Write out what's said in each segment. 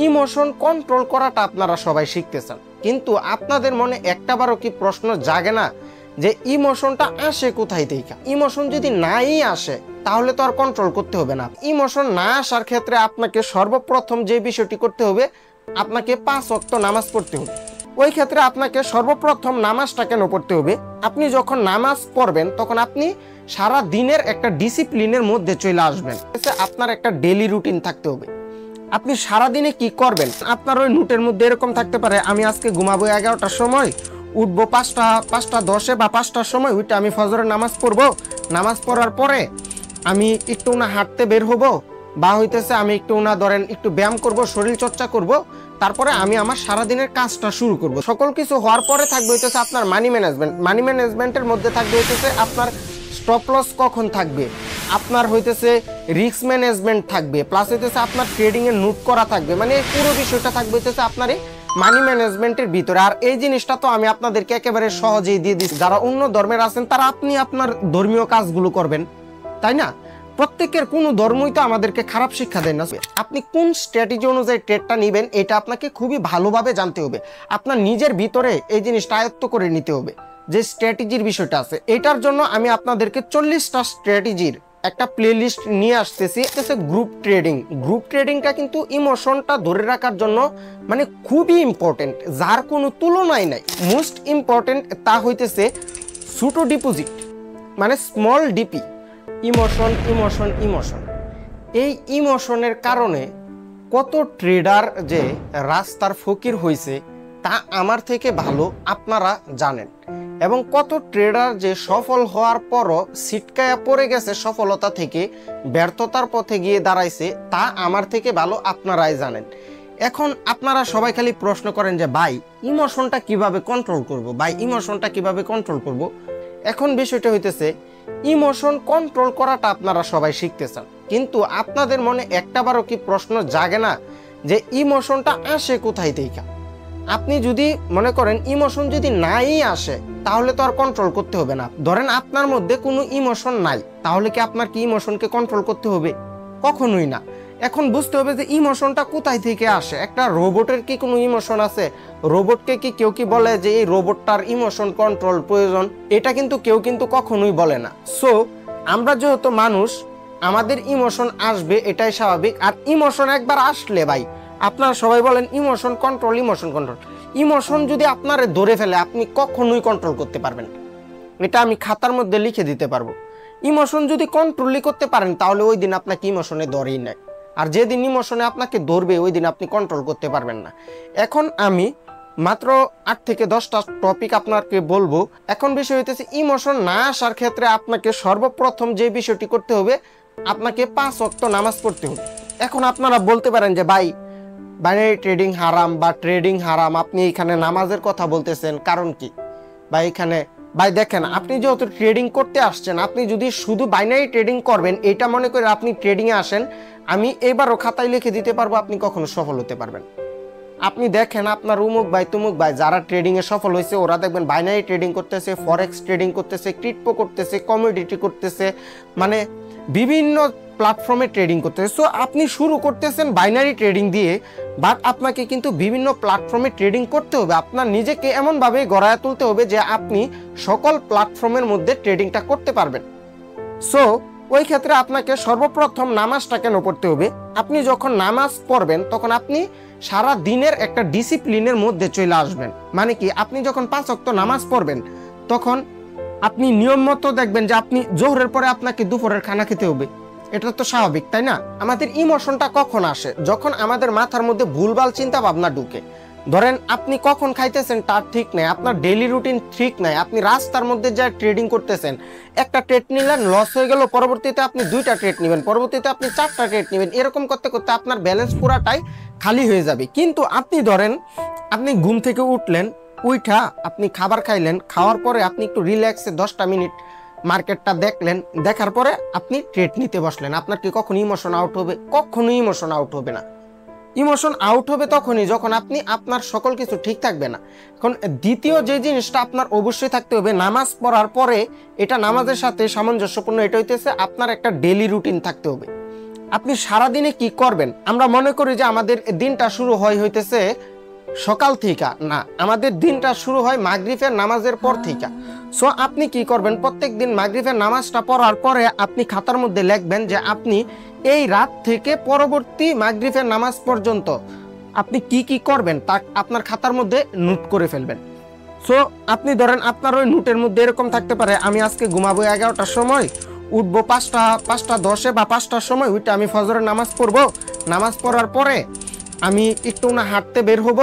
Emotion control করাটা আপনারা সবাই শিখতে চান, কিন্তু আপনাদের মনে একটাবারও কি প্রশ্ন জাগে না যে ইমোশনটা আসে কোথায় থেকে? ইমোশন যদি নাই আসে তাহলে তো আর কন্ট্রোল করতে হবে না। ইমোশন না আসার ক্ষেত্রে আপনাকে সর্বপ্রথম যে বিষয়টি করতে হবে, আপনাকে 5 ওয়াক্ত নামাজ পড়তে হবে। ওই ক্ষেত্রে আপনাকে সর্বপ্রথম নামাজটা কেন পড়তে হবে? আপনি যখন নামাজ পড়বেন তখন আপনি সারা দিনের একটা ডিসিপ্লিনের মধ্যে চলে আসবেন। আপনার একটা ডেইলি রুটিন থাকতে হবে। আপনি সারাদিনে কি করবেন আপনার ওই নোটের মধ্যে এরকম থাকতে পারে, আমি আজকে ঘুমাবো 11টার সময়, উঠবো 5টা 10 বা 5টার সময়, উঠে আমি ফজরের নামাজ পড়বো, নামাজ পড়ার পরে আমি একটু না হাঁটতে বের হবো, বা হইতেছে আমি একটু না ধরেন একটু ব্যায়াম করব, শরীর চর্চা করব, তারপরে আমি আমার সারাদিনের কাজটা শুরু করব। সকল কিছু হওয়ার পরে থাকবে হইতেছে আপনার মানি ম্যানেজমেন্ট। মানি ম্যানেজমেন্টের মধ্যে থাকবে হইতেছে আপনার স্টপ লস কখন থাকবে, আপনার হইতেছে রিস্ক ম্যানেজমেন্ট থাকবে, প্লাস হইতেছে আপনার ট্রেডিং এর নোট করা থাকবে। মানে এই পুরো বিষয়টা থাকবে হইতেছে আপনার এই মানি ম্যানেজমেন্টের ভিতরে। আর এই জিনিসটা তো আমি আপনাদেরকে একেবারে সহজেই দিয়ে দিচ্ছি। যারা অন্য ধর্মের আছেন তারা আপনি আপনার ধর্মীয় কাজগুলো করবেন, তাই না? প্রত্যেকের কোনো ধর্মই তো আমাদেরকে খারাপ শিক্ষা দেয় না। আপনি কোন স্ট্র্যাটেজি অনুযায়ী ট্রেডটা নেবেন এটা আপনাকে খুবই ভালোভাবে জানতে হবে। আপনার নিজের ভিতরে এই জিনিসটা আয়ত্ত করে নিতে হবে যে স্ট্র্যাটেজির বিষয়টা আছে। এটার জন্য আমি আপনাদেরকে 40টা স্ট্র্যাটেজির একটা প্লেলিস্ট নিয়ে আসতেছি। Group trading. গ্রুপ ট্রেডিংটা কিন্তু ইমোশনটা ধরে রাখার জন্য মানে খুবই ইম্পর্টেন্ট, যার কোনো তুলনাই নাই। মোস্ট ইম্পর্টেন্ট তা হইতেছে ছোট ডিপোজিট, মানে small DP. Emotion emotion emotion, এই ইমোশনের কারণে কত ট্রেডার যে রাস্তার ফকির হয়েছে তা আমার থেকে ভালো আপনারা জানেন, এবং কত ট্রেডার যে সফল হওয়ার পরও ছিটকায়া পড়ে গেছে সফলতা থেকে ব্যর্থতার পথে গিয়ে দাঁড়াইছে তা আমার থেকে ভালো আপনারাই জানেন। এখন আপনারা সবাই খালি প্রশ্ন করেন যে ভাই ইমোশনটা কিভাবে কন্ট্রোল করব, ভাই ইমোশনটা কিভাবে কন্ট্রোল করব। এখন বিষয়টা হইতেছে ইমোশন কন্ট্রোল করাটা আপনারা সবাই শিখতে চান, কিন্তু আপনাদের মনে একটাবারও কি প্রশ্ন জাগে না যে ইমোশনটা আসে কোথায় থেকে? আপনি যদি মনে করেন ইমোশন যদি নাই আসে তাহলে তো আর কন্ট্রোল করতে হবে না। ধরেন আপনার মধ্যে কোনো ইমোশন নাই, তাহলে কি আপনার কি ইমোশনকে কন্ট্রোল করতে হবে? কখনোই না। এখন বুঝতে হবে যে ইমোশনটা কোথায় থেকে আসে। একটা রোবটের কি কোনো ইমোশন আছে? রোবটকে কি কেউ কি বলে যে এই রোবটটার ইমোশন কন্ট্রোল প্রয়োজন? এটা কিন্তু কেউ কিন্তু কখনোই বলে না। সো আমরা যেহেতু মানুষ, আমাদের ইমোশন আসবে, এটাই স্বাভাবিক। আর ইমোশন একবার আসলে ভাই আপনারা সবাই বলেন emotion control, emotion control. Emotion যদি আপনারে ধরে ফেলে আপনি কখনোই কন্ট্রোল করতে পারবেন না। এটা আমি খাতার মধ্যে লিখে দিতে পারবো। ইমোশন যদি কন্ট্রোলই করতে পারেন তাহলে ওই দিন আপনাকে ইমোশনে ধরেই নেয়, আর যেদিন ইমোশনে আপনাকে ধরবে ওই দিন আপনি কন্ট্রোল করতে পারবেন না। এখন আমি মাত্র 8 থেকে 10টা টপিক আপনাকে বলবো। এখন বিষয় হইতেছে ইমোশন না আসার ক্ষেত্রে আপনাকে সর্বপ্রথম যে বিষয়টি করতে হবে, আপনাকে 5 ওয়াক্ত নামাজ পড়তে হবে। এখন আপনারা বলতে পারেন যে ভাই বাইনারি ট্রেডিং হারাম বা ট্রেডিং হারাম, আপনি এখানে নামাজের কথা বলতেছেন, কারণ কি? বা এখানে ভাই দেখেন, আপনি যেহেতু ট্রেডিং করতে আসছেন, আপনি যদি শুধু বাইনারি ট্রেডিং করবেন এটা মনে করে আপনি ট্রেডিংয়ে আসেন, আমি এবারও খাতায় লিখে দিতে পারবো আপনি কখনো সফল হতে পারবেন। আপনি দেখেন আপনার উমুক ভাই তুমুক ভাই যারা ট্রেডিংয়ে সফল হয়েছে ওরা দেখবেন বাইনারি ট্রেডিং করতেছে, ফরেক্স ট্রেডিং করতেছে, ক্রিপ্টো করতেছে, কমোডিটি করতেছে, মানে বিভিন্ন প্ল্যাটফর্মে ট্রেডিং করতেছে। সো আপনি শুরু করতেছেন বাইনারি ট্রেডিং দিয়ে, বাট আপনাকে কিন্তু বিভিন্ন প্ল্যাটফর্মে ট্রেডিং করতে হবে। আপনার নিজেকে এমনভাবে গড়ায় তুলতে হবে যে আপনি সকল প্ল্যাটফর্মের মধ্যে ট্রেডিংটা করতে পারবেন। সো ওই ক্ষেত্রে আপনাকে সর্বপ্রথম নামাজটা কেন পড়তে হবে? আপনি যখন নামাজ পড়বেন তখন আপনি সারা দিনের একটা ডিসিপ্লিনের মধ্যে চলে আসবেন। মানে কি, আপনি যখন 5 ওয়াক্ত নামাজ পড়বেন তখন আপনি নিয়ম মতো দেখবেন যে আপনি জোহরের পরে আপনাকে দুপুরের খানা খেতে হবে। এটা তো স্বাভাবিক, তাই না? আমাদের ইমোশনটা কখন আসে? যখন আমাদের মাথার মধ্যে ভুলভাল চিন্তা ভাবনা ঢুকে। ধরেন আপনি কখন খাইতেছেন তার ঠিক নাই, আপনার ডেইলি রুটিন ঠিক নাই, আপনি রাস্তার মধ্যে যা ট্রেডিং করতেছেন, একটা ট্রেড নিলেন লস হয়ে গেল, পরবর্তীতে আপনি 2টা ট্রেড নেবেন, পরবর্তীতে আপনি 4টা ট্রেড নেবেন, এরকম করতে করতে আপনার ব্যালেন্স পুরাটাই খালি হয়ে যাবে। কিন্তু আপনি ধরেন আপনি ঘুম থেকে উঠলেন, উঠা আপনি খাবার খাইলেন, খাওয়ার পরে আপনি একটু রিল্যাক্সে 10টা মিনিট মার্কেটটা দেখলেন, দেখার পরে আপনি ট্রেড নিতে বসলেন, আপনার কি কখনো ইমোশন আউট হবে? কখনোই ইমোশন আউট হবে না। ইমোশন আউট হবে তখনই যখন আপনি আপনার সকল কিছু ঠিক থাকবে না। এখন দ্বিতীয় যে জিনিসটা আপনার অবশ্যই থাকতে হবে নামাজ পড়ার পরে, এটা নামাজের সাথে সামঞ্জস্যপূর্ণ, এটা হইতেছে আপনার একটা ডেইলি রুটিন থাকতে হবে। আপনি সারাদিনে কি করবেন। আমরা মনে করি যে আমাদের দিনটা শুরু হইতেছে সকাল থেকে, না, আমাদের দিনটা শুরু হয় মাগরিবের নামাজের পর থেকে। সো আপনি কি করবেন, প্রত্যেক দিন মাগরিবের নামাজটা পড়ার পরে আপনি খাতার মধ্যে লিখবেন যে আপনি এই রাত থেকে পরবর্তী মাগরিবের নামাজ পর্যন্ত আপনি কি কি করবেন তা আপনার খাতার মধ্যে নোট করে ফেলবেন। সো আপনি ধরেন আপনার ওই নোটের মধ্যে এরকম থাকতে পারে, আমি আজকে ঘুমাবো 11টার সময়, উঠবো 5টা 10 বা 5টার সময়, উঠে আমি ফজরের নামাজ পড়বো, নামাজ পড়ার পরে আমি একটু না হাঁটতে বের হব,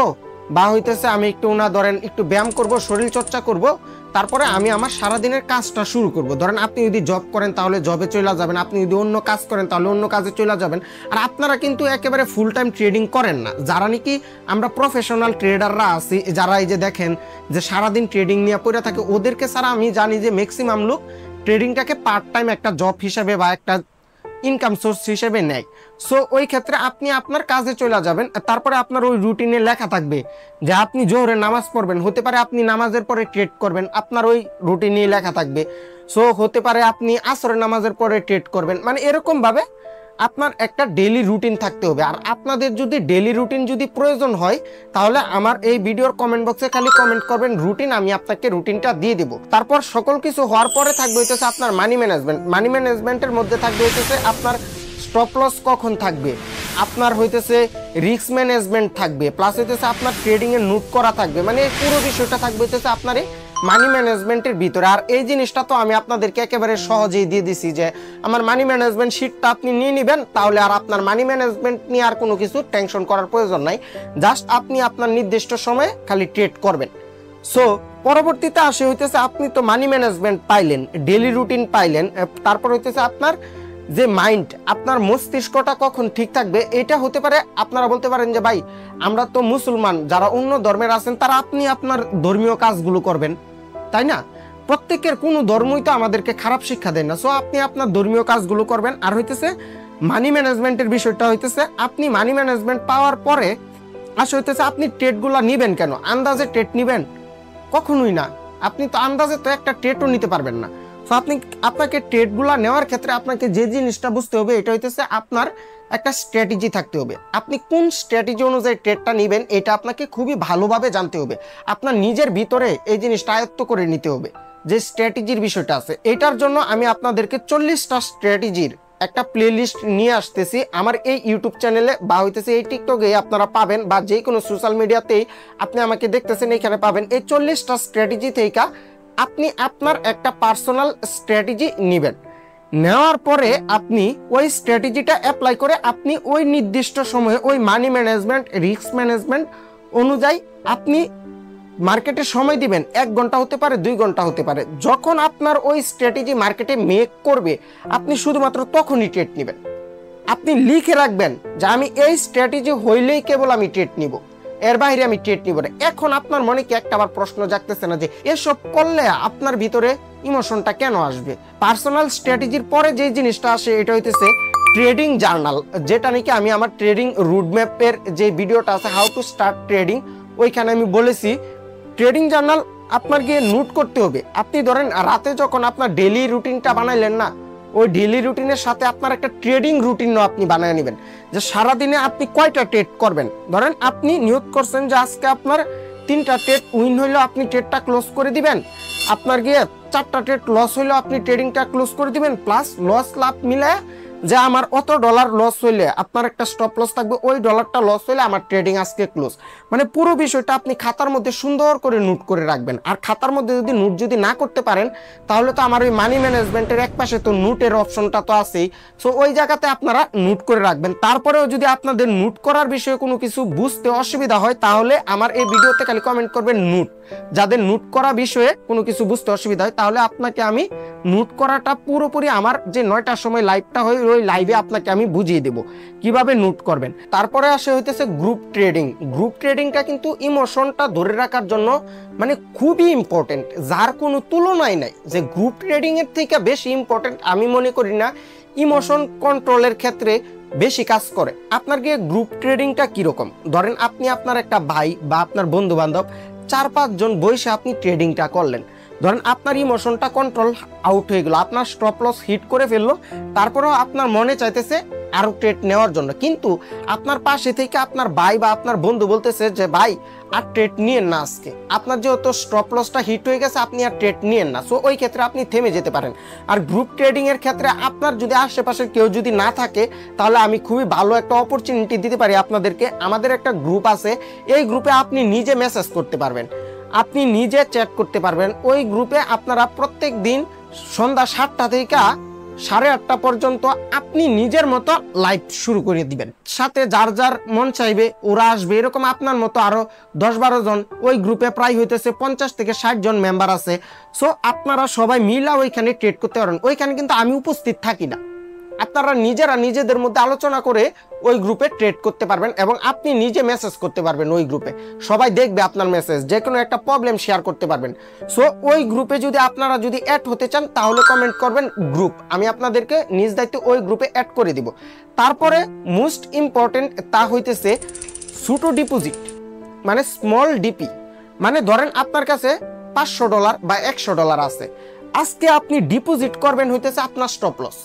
বা হইতেছে আমি একটু না ধরেন একটু ব্যায়াম করব, শরীর চর্চা করব, তারপরে আমি আমার সারাদিনের কাজটা শুরু করব। ধরেন আপনি যদি জব করেন তাহলে জবে চলে যাবেন, আপনি যদি অন্য কাজ করেন তাহলে অন্য কাজে চলে যাবেন। আর আপনারা কিন্তু একেবারে ফুল টাইম ট্রেডিং করেন না, যারা নাকি আমরা প্রফেশনাল ট্রেডাররা আছি, যারা এই যে দেখেন যে সারাদিন ট্রেডিং নিয়ে পড়ে থাকে, ওদেরকে ছাড়া আমি জানি যে ম্যাক্সিমাম লোক ট্রেডিংটাকে পার্ট টাইম একটা জব হিসেবে বা একটা ইনকাম সোর্স হিসেবে নেয়। সো ওই ক্ষেত্রে আপনি আপনার কাজে চলে যাবেন, তারপরে আপনার ওই রুটিনে লেখা থাকবে যে আপনি জোহরে নামাজ পড়বেন, হতে পারে আপনি নামাজের পরে ট্রেড করবেন, আপনার ওই রুটিনে লেখা থাকবে। সো হতে পারে আপনি আসরের নামাজের পরে ট্রেড করবেন, মানে এরকম ভাবে আপনার একটা ডেইলি রুটিন থাকতে হবে। আর আপনাদের যদি ডেইলি রুটিন যদি প্রয়োজন হয় তাহলে আমার এই ভিডিওর কমেন্ট বক্সে খালি কমেন্ট করবেন রুটিন, আমি আপনাকে রুটিনটা দিয়ে দেব। তারপর সকল কিছু হওয়ার পরে থাকবে হইতেছে আপনার মানি ম্যানেজমেন্ট। মানি ম্যানেজমেন্টের মধ্যে থাকবে হইতেছে আপনার স্টপ লস কখন থাকবে, আপনার হইতেছে রিস্ক ম্যানেজমেন্ট থাকবে, প্লাস হইতেছে আপনার ট্রেডিং এর নোট করা থাকবে, মানে পুরো বিষয়টা থাকবে হইতেছে আপনার এই মানি ম্যানেজমেন্টের ভিতরে। আর এই জিনিসটা তো আমি আপনাদেরকে একেবারে সহজেই দিয়ে দিছি যে আমার মানি ম্যানেজমেন্ট শিটটা আপনি নিয়ে নেবেন, তাহলে আর আপনার মানি ম্যানেজমেন্ট নিয়ে আর কোনো কিছু টেনশন করার প্রয়োজন নাই, জাস্ট আপনি আপনার নির্দিষ্ট সময়ে খালি ট্রেড করবেন। সো পরবর্তীতে আসে হইতেছে আপনি তো মানি ম্যানেজমেন্ট পাইলেন, ডেইলি রুটিন পাইলেন, তারপর হইতেছে আপনার যে মাইন্ড, আপনার মস্তিষ্কটা কখন ঠিক থাকবে। এটা হতে পারে আপনারা বলতে পারেন যে ভাই আমরা তো মুসলমান, যারা অন্য ধর্মের আছেন তারা আপনি আপনার ধর্মীয় কাজগুলো করবেন, তাই না? প্রত্যেকের কোনো ধর্মই তো আমাদেরকে খারাপ শিক্ষা দেয় না। সো আপনি আপনার ধর্মীয় কাজগুলো করবেন। আর হইতেছে মানি ম্যানেজমেন্টের বিষয়টা হইতেছে আপনি মানি ম্যানেজমেন্ট পাওয়ার পরে আসলে হইতেছে আপনি ট্রেডগুলো নিবেন কেন, আন্দাজে ট্রেড নিবেন? কখনোই না। আপনি তো আন্দাজে তো একটা ট্রেডও নিতে পারবেন না। তো আপনাকে ট্রেডগুলো নেওয়ার ক্ষেত্রে আপনাকে যে জিনিসটা বুঝতে হবে এটা হইতেছে আপনার একটা স্ট্র্যাটেজি থাকতে হবে। আপনি কোন স্ট্র্যাটেজি অনুযায়ী ট্রেডটা নেবেন এটা আপনাকে খুবই ভালোভাবে জানতে হবে। আপনার নিজের ভিতরে এই জিনিসটা আয়ত্ত করে নিতে হবে যে স্ট্র্যাটেজির বিষয়টা আছে। এটার জন্য আমি আপনাদেরকে 40টা স্ট্র্যাটেজির একটা প্লেলিস্ট নিয়ে আসতেছি আমার এই ইউটিউব চ্যানেলে, বা হইতেছে এই টিকটকে আপনারা পাবেন, বা যে কোনো সোশ্যাল মিডিয়াতেই আপনি আমাকে দেখতেছেন এখানে পাবেন। এই 40টা স্ট্র্যাটেজি থেকে আপনি আপনার একটা পার্সোনাল স্ট্র্যাটেজি নেবেন। নেওয়ার পরে আপনি ওই স্ট্র্যাটেজিটা অ্যাপ্লাই করে আপনি ওই নির্দিষ্ট সময়ে ওই মানি ম্যানেজমেন্ট, রিস্ক ম্যানেজমেন্ট অনুযায়ী আপনি মার্কেটে সময় দিবেন। 1 ঘন্টা হতে পারে, 2 ঘন্টা হতে পারে। যখন আপনার ওই স্ট্র্যাটেজি মার্কেটে মেক করবে আপনি শুধুমাত্র তখনই ট্রেড নেবেন। আপনি লিখে রাখবেন যে আমি এই স্ট্র্যাটেজি হইলেই কেবল আমি ট্রেড নিব, এর বাইরে আমি ট্রেড নিব না। এখন আপনার মনে কি একটা আবার প্রশ্ন জাগতেছে না যে এসব করলে আপনার ভিতরে ইমোশনটা কেন আসবে? পার্সোনাল স্ট্র্যাটেজির পরে যে জিনিসটা আসে এটা হইতেছে ট্রেডিং জার্নাল, যেটা নাকি আমি আমার ট্রেডিং রুটম্যাপের যে ভিডিওটা আছে হাউ টু স্টার্ট ট্রেডিং, ওইখানে আমি বলেছি ট্রেডিং জার্নাল আপনার গিয়ে নোট করতে হবে। আপনি ধরেন রাতে যখন আপনার ডেইলি রুটিনটা বানাইলেন না, ওই ডেইলি রুটিনের সাথে আপনার একটা ট্রেডিং রুটিনও আপনি বানিয়ে নেবেন যে সারাদিনে আপনি কয়টা ট্রেড করবেন। ধরেন আপনি নিয়ত করছেন যে আজকে আপনার 3টা ট্রেড উইন হইলেও আপনি ট্রেডটা ক্লোজ করে দিবেন, আপনার গিয়ে 4টা ট্রেড লস হইলেও আপনি ট্রেডিংটা ক্লোজ করে দিবেন, প্লাস লস লাভ মিলে যে আমার অত ডলার লস হইলে আপনার একটা স্টপ লস থাকবে, ওই ডলারটা লস হইলে আমার ট্রেডিং আজকে ক্লোজ। মানে পুরো বিষয়টা আপনি খাতার মধ্যে সুন্দর করে নোট করে রাখবেন। আর খাতার মধ্যে যদি নোট যদি না করতে পারেন তাহলে তো আমার ওই মানি ম্যানেজমেন্টের এক পাশে তো নোটের অপশনটা তো আছেই, সো ওই জায়গাতে আপনারা নোট করে রাখবেন। তারপরেও যদি আপনাদের নোট করার বিষয়ে কোনো কিছু বুঝতে অসুবিধা হয় তাহলে আমার এই ভিডিওতে খালি কমেন্ট করবেন নোট। যাদের নোট করা বিষয়ে কোনো কিছু বুঝতে অসুবিধা হয় তাহলে আপনাকে আমি নোট করাটা পুরোপুরি আমার যে 9টার সময় লাইভটা হয় ওই লাইভে আপনাকে আমি বুঝিয়ে দেব কিভাবে নোট করবেন। তারপরে আসে হইতেছে গ্রুপ ট্রেডিং। গ্রুপ ট্রেডিংটা কিন্তু ইমোশনটা ধরে রাখার জন্য মানে খুবই ইম্পর্টেন্ট, যার কোনো তুলনাই নাই। যে গ্রুপ ট্রেডিং এর থেকে বেশি ইম্পর্টেন্ট আমি মনে করি না, ইমোশন কন্ট্রোলের ক্ষেত্রে বেশি কাজ করে। আপনার গিয়ে গ্রুপ ট্রেডিংটা কিরকম, ধরেন আপনি আপনার একটা ভাই বা আপনার বন্ধু বান্ধব 4-5 জন বসে আপনি ট্রেডিংটা করলেন, ধরেন আপনার ইমোশনটা কন্ট্রোল আউট হয়ে গেল, আপনার স্টপ লস হিট করে ফেললো, তারপরেও আপনার মনে চাইতেছে আরো ট্রেড নেওয়ার জন্য, কিন্তু আপনার পাশে থেকে আপনার ভাই বা আপনার বন্ধু বলতেছে যে ভাই আর ট্রেড নিয়েন না, আজকে আপনার যেহেতু স্টপ লসটা হিট হয়ে গেছে আপনি আর ট্রেড নিয়েন না। সো ওই ক্ষেত্রে আপনি থেমে যেতে পারেন। আর গ্রুপ ট্রেডিং এর ক্ষেত্রে আপনার যদি আশেপাশে কেউ যদি না থাকে তাহলে আমি খুবই ভালো একটা অপরচুনিটি দিতে পারি আপনাদেরকে। আমাদের একটা গ্রুপ আছে, এই গ্রুপে আপনি নিজে মেসেজ করতে পারবেন, আপনি নিজে চ্যাট করতে পারবেন। ওই গ্রুপে আপনারা প্রত্যেক দিন সন্ধ্যা 7টা থেকে 8:30 পর্যন্ত আপনি নিজের মতো লাইভ শুরু করে দিবেন, সাথে যার যার মন চাইবে ওরা আসবে। এরকম আপনার মতো আরো 10-12 জন ওই গ্রুপে প্রায় হইতেছে 50 থেকে 60 জন মেম্বার আছে। সো আপনারা সবাই মিলা ওইখানে ট্রেড করতে পারেন। ওইখানে কিন্তু আমি উপস্থিত থাকি না, আপনারা নিজেরা নিজেদের মধ্যে আলোচনা করে ওই গ্রুপে ট্রেড করতে পারবেন এবং আপনি নিজে মেসেজ করতে পারবেন। ওই গ্রুপে সবাই দেখবে আপনার মেসেজ, যে কোনো একটা প্রবলেম শেয়ার করতে পারবেন। সো ওই গ্রুপে যদি আপনারা যদি অ্যাড হতে চান তাহলে কমেন্ট করবেন গ্রুপ, আমি আপনাদেরকে নিজ দায়িত্বে ওই গ্রুপে অ্যাড করে দিব। তারপরে মোস্ট ইম্পর্টেন্ট তা হইতেছে ছোট ডিপোজিট, মানে স্মল ডিপি। মানে ধরেন আপনার কাছে $500 বা $100 আছে, আজকে আপনি ডিপোজিট করবেন হইতেছে আপনার স্টপ লস।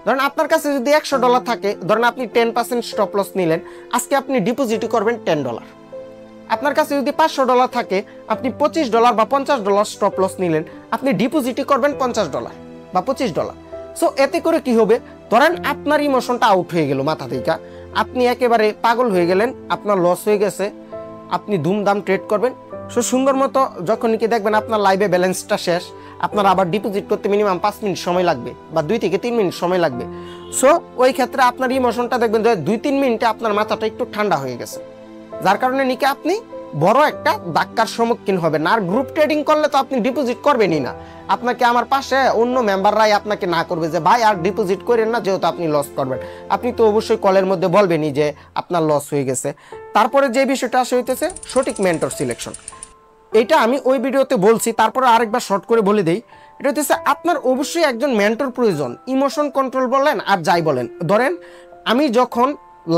ধরেন আপনার কাছে যদি $100 থাকে, ধরেন আপনি 10% স্টপ লস নিলেন, আজকে আপনি ডিপোজিট করবেন $10। আপনার কাছে যদি $500 থাকে, আপনি $25 বা $50 স্টপ লস নিলেন, আপনি ডিপোজিট করবেন $50 বা $25। সো এতে করে কি হবে, ধরেন আপনার ইমোশনটা আউট হয়ে গেল মাথা থেকে, আপনি একেবারে পাগল হয়ে গেলেন, আপনার লস হয়ে গেছে, আপনি ধুমধাম ট্রেড করবেন। সো সুন্দর মতো যখন কি দেখবেন আপনার লাইভে ব্যালেন্সটা শেষ, আপনার আবার ডিপোজিট করতে মিনিমাম 5 মিনিট সময় লাগবে বা 2 থেকে 3 মিনিট সময় লাগবে। সো ওই ক্ষেত্রে আপনার ইমোশনটা দেখবেন যে 2-3 মিনিটে আপনার মাথাটা একটু ঠান্ডা হয়ে গেছে, যার কারণে নিকে আপনি বড় একটা ধাক্কার সম্মুখীন হবেন। আর গ্রুপ ট্রেডিং করলে তো আপনি ডিপোজিট করবেনই না, আপনাকে আমার পাশে অন্য মেম্বাররাই আপনাকে না করবে যে ভাই আর ডিপোজিট করেন না, যেহেতু আপনি লস করবেন। আপনি তো অবশ্যই কলের মধ্যে বলবেনই যে আপনার লস হয়ে গেছে। তারপরে যে বিষয়টা আসে হইতেছে সঠিক মেন্টর সিলেকশন। এটা আমি ওই ভিডিওতে বলছি, তারপরে আরেকবার শর্ট করে বলে দেই। এটা হচ্ছে আপনার অবশ্যই একজন মেন্টর প্রয়োজন, ইমোশন কন্ট্রোল বলেন আর যাই বলেন। ধরেন আমি যখন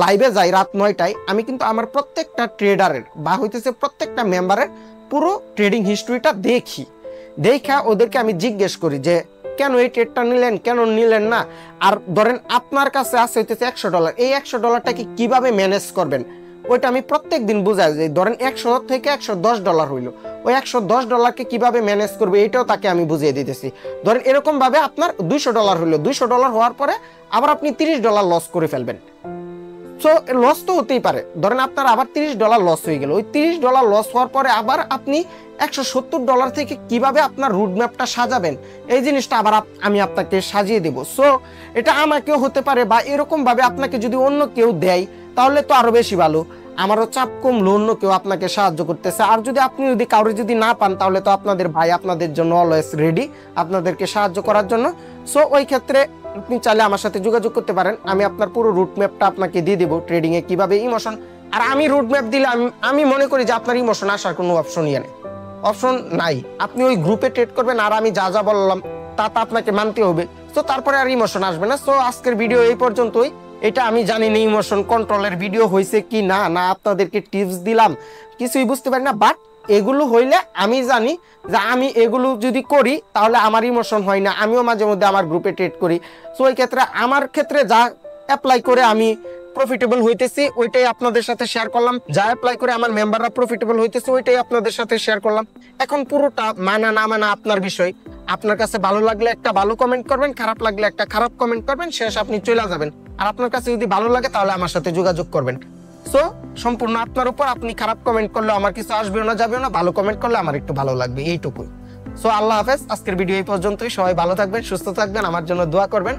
লাইভে যাই রাত 9টায়, আমি কিন্তু আমার প্রত্যেকটা ট্রেডারের বা হইতেছে প্রত্যেকটা মেম্বারের পুরো ট্রেডিং হিস্ট্রিটা দেখা ওদেরকে আমি জিজ্ঞেস করি যে কেন এই ট্রেডটা নিলেন, কেন নিলেন না। আর ধরেন আপনার কাছে আছে হইতেছে $100, এই $100টাকে কিভাবে ম্যানেজ করবেন ওইটা আমি প্রত্যেক দিন বুঝাই। যে ধরেন 100 থেকে $110 হইলো, ওই $110কে কিভাবে ম্যানেজ করবে এটাও তাকে আমি বুঝিয়ে দিতেছি। ধরেন এরকম ভাবে আপনার $200 হইলো, $200 হওয়ার পরে আবার আপনি $30 লস করে ফেলবেন। সো লস তো হতেই পারে, ধরেন আপনার আবার $30 লস হয়ে গেল, ওই $30 লস হওয়ার পরে আবার আপনি $170 থেকে কিভাবে আপনার রুট ম্যাপটা সাজাবেন এই জিনিসটা আবার আমি আপনাকে সাজিয়ে দেব। সো এটা আমাকেও হতে পারে বা এরকম ভাবে আপনাকে যদি অন্য কেউ দেয় তাহলে তো আরো বেশি ভালো, আমারও চাপ কমলো, অন্য কেউ আপনাকে সাহায্য করতেছে। আর যদি আপনি যদি কাউরে যদি না পান তাহলে তো আপনাদের ভাই আপনাদের জন্য অলওয়েজ রেডি আপনাদেরকে সাহায্য করার জন্য। সো ওই ক্ষেত্রে আপনি চাইলে আমার সাথে যোগাযোগ করতে পারেন, আমি আপনার পুরো রুট ম্যাপটা আপনাকে দিয়ে দেবো ট্রেডিং এ কিভাবে ইমোশন। আর আমি রুট ম্যাপ দিলে আমি মনে করি যে আপনার ইমোশন আসার কোনো অপশনই নেই, অপশন নাই। আপনি ওই গ্রুপে ট্রেড করবেন আর আমি যা যা বললাম তা আপনাকে মানতে হবে। তো তারপরে আর ইমোশন আসবে না। সো আজকের ভিডিও এই পর্যন্তই। এটা আমি জানি না ইমোশন কন্ট্রোলের ভিডিও হয়েছে কি না, আপনাদেরকে টিপস দিলাম কিছুই বুঝতে পারি না, বাট এগুলো হইলে আমি জানি যে আমি এগুলো যদি করি তাহলে আমার ইমোশন হয় না। আমিও মাঝে মধ্যে আমার গ্রুপে ট্রেড করি। সো ওই ক্ষেত্রে আমার ক্ষেত্রে যা অ্যাপ্লাই করে আমি প্রফিটেবল হইতেছি ওইটাই আপনাদের সাথে শেয়ার করলাম, যা অ্যাপ্লাই করে আমার মেম্বাররা প্রফিটেবল হইতেছে ওইটাই আপনাদের সাথে শেয়ার করলাম। এখন পুরোটা মানা না মানা আপনার বিষয়। আপনার কাছে ভালো লাগলে একটা ভালো কমেন্ট করবেন, খারাপ লাগলে একটা খারাপ কমেন্ট করবেন, শেষ আপনি চলে যাবেন। আর আপনার কাছে যদি ভালো লাগে তাহলে আমার সাথে যোগাযোগ করবেন। সো সম্পূর্ণ আপনার উপর, আপনি খারাপ কমেন্ট করলে আমার কিছু আসবেও না যাবেও না, ভালো কমেন্ট করলে আমার একটু ভালো লাগবে, এইটুকুই। সো আল্লাহ হাফেজ, আজকের ভিডিও এই পর্যন্তই। সবাই ভালো থাকবেন, সুস্থ থাকবেন, আমার জন্য দোয়া করবেন।